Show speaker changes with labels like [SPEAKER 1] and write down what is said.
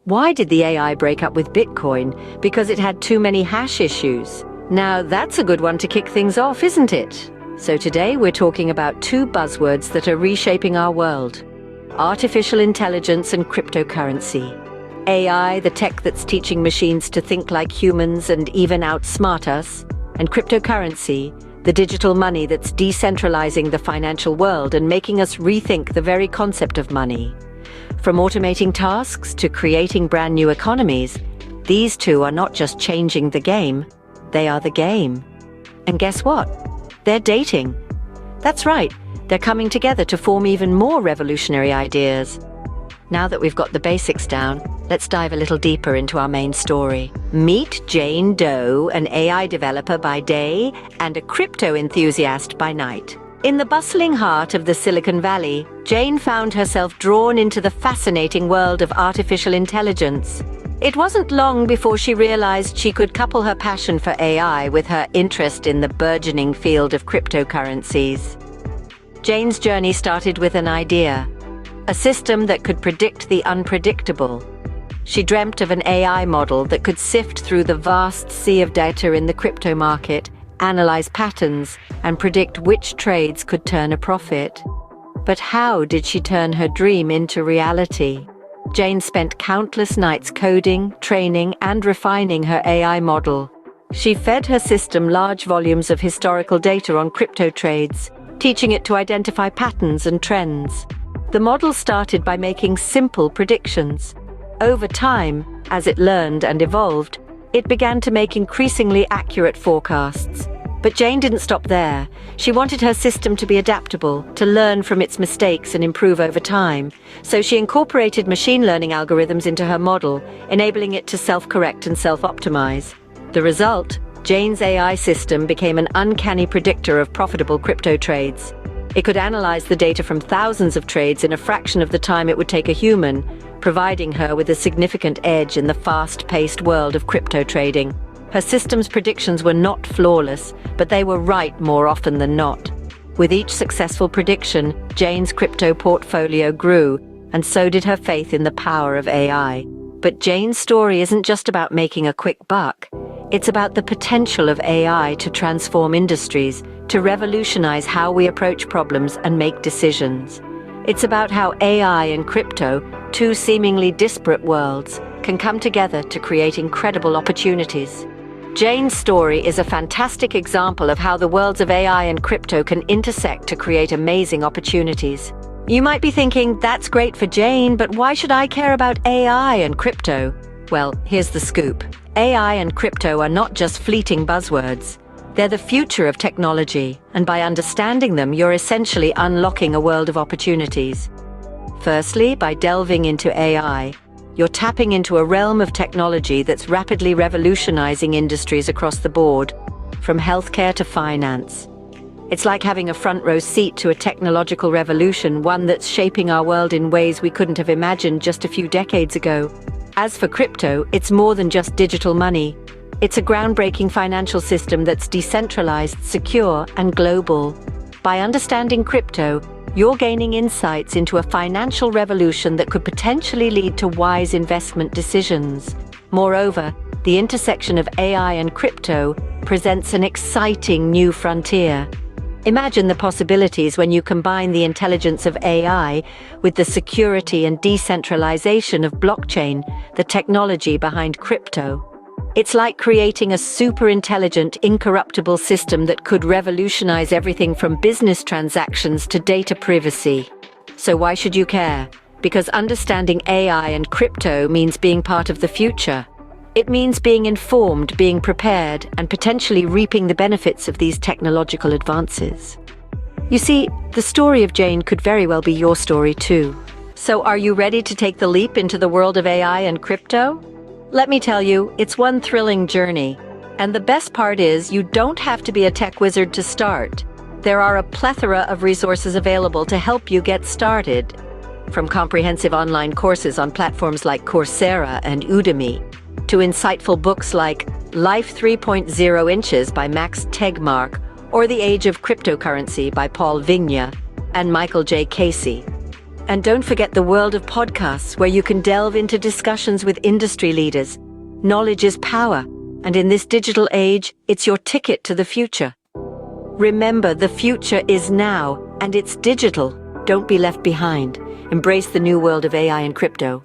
[SPEAKER 1] Why did the AI break up with Bitcoin? Because it had too many hash issues. Now that's a good one to kick things off, isn't it? So today we're talking about two buzzwords that are reshaping our world: artificial intelligence and cryptocurrency. AI, the tech that's teaching machines to think like humans and even outsmart us, and cryptocurrency, the digital money that's decentralizing the financial world and making us rethink the very concept of money. From automating tasks to creating brand new economies, these two are not just changing the game, they are the game. And guess what? They're dating. That's right, they're coming together to form even more revolutionary ideas. Now that we've got the basics down, let's dive a little deeper into our main story. Meet Jane Doe, an AI developer by day and a crypto enthusiast by night. In the bustling heart of the Silicon Valley, Jane found herself drawn into the fascinating world of artificial intelligence. It wasn't long before she realized she could couple her passion for AI with her interest in the burgeoning field of cryptocurrencies. Jane's journey started with an idea: a system that could predict the unpredictable. She dreamt of an AI model that could sift through the vast sea of data in the crypto market, analyze patterns, and predict which trades could turn a profit. But how did she turn her dream into reality? Jane spent countless nights coding, training, and refining her AI model. She fed her system large volumes of historical data on crypto trades, teaching it to identify patterns and trends. The model started by making simple predictions. Over time, as it learned and evolved, it began to make increasingly accurate forecasts. But Jane didn't stop there. She wanted her system to be adaptable, to learn from its mistakes and improve over time. So she incorporated machine learning algorithms into her model, enabling it to self-correct and self-optimize. The result? Jane's AI system became an uncanny predictor of profitable crypto trades. It could analyze the data from thousands of trades in a fraction of the time it would take a human, providing her with a significant edge in the fast-paced world of crypto trading. Her system's predictions were not flawless, but they were right more often than not. With each successful prediction, Jane's crypto portfolio grew, and so did her faith in the power of AI. But Jane's story isn't just about making a quick buck. It's about the potential of AI to transform industries, to revolutionize how we approach problems and make decisions. It's about how AI and crypto, two seemingly disparate worlds, can come together to create incredible opportunities. Jane's story is a fantastic example of how the worlds of AI and crypto can intersect to create amazing opportunities. You might be thinking, that's great for Jane, but why should I care about AI and crypto? Well, here's the scoop. AI and crypto are not just fleeting buzzwords. They're the future of technology, and by understanding them, you're essentially unlocking a world of opportunities. Firstly, by delving into AI, you're tapping into a realm of technology that's rapidly revolutionizing industries across the board, from healthcare to finance. It's like having a front-row seat to a technological revolution, one that's shaping our world in ways we couldn't have imagined just a few decades ago. As for crypto, it's more than just digital money. It's a groundbreaking financial system that's decentralized, secure, and global. By understanding crypto, you're gaining insights into a financial revolution that could potentially lead to wise investment decisions. Moreover, the intersection of AI and crypto presents an exciting new frontier. Imagine the possibilities when you combine the intelligence of AI with the security and decentralization of blockchain, the technology behind crypto. It's like creating a super-intelligent, incorruptible system that could revolutionize everything from business transactions to data privacy. So why should you care? Because understanding AI and crypto means being part of the future. It means being informed, being prepared, and potentially reaping the benefits of these technological advances. You see, the story of Jane could very well be your story too. So are you ready to take the leap into the world of AI and crypto? Let me tell you, it's one thrilling journey. And the best part is, you don't have to be a tech wizard to start. There are a plethora of resources available to help you get started. From comprehensive online courses on platforms like Coursera and Udemy, to insightful books like Life 3.0 Inches by Max Tegmark, or The Age of Cryptocurrency by Paul Vigna and Michael J. Casey. And don't forget the world of podcasts, where you can delve into discussions with industry leaders. Knowledge is power, and in this digital age, it's your ticket to the future. Remember, the future is now, and it's digital. Don't be left behind. Embrace the new world of AI and crypto.